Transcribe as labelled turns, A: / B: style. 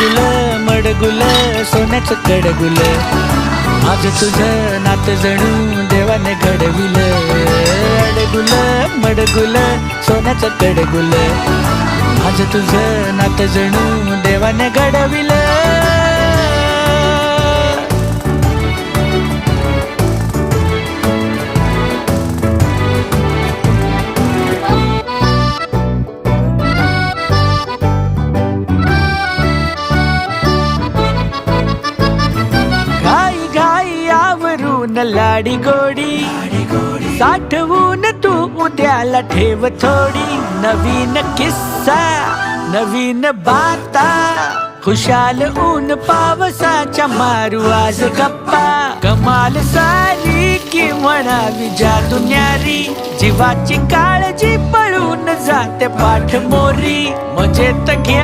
A: मडगुल मडगुल सोन्याचं कडगुल, आज तुझं नातं जणू देवाने घडविल. अडगुल मडगुल सोन्याचं कडगुल, आज तुझं नातं जणू देवाने घडविल. घाई घाई आवरून लाडी गोडी, साठवून तू उद्याला ठेव थोडी. नवीन किस्सा नवीन बाता, खुशाल ऊन पावसाच्या मारू आज गप्पा. कमाल सारी की म्हणावी जादू न्यारी, जीवाची काळजी पळून जाते पाठ मोरी. मजेत घे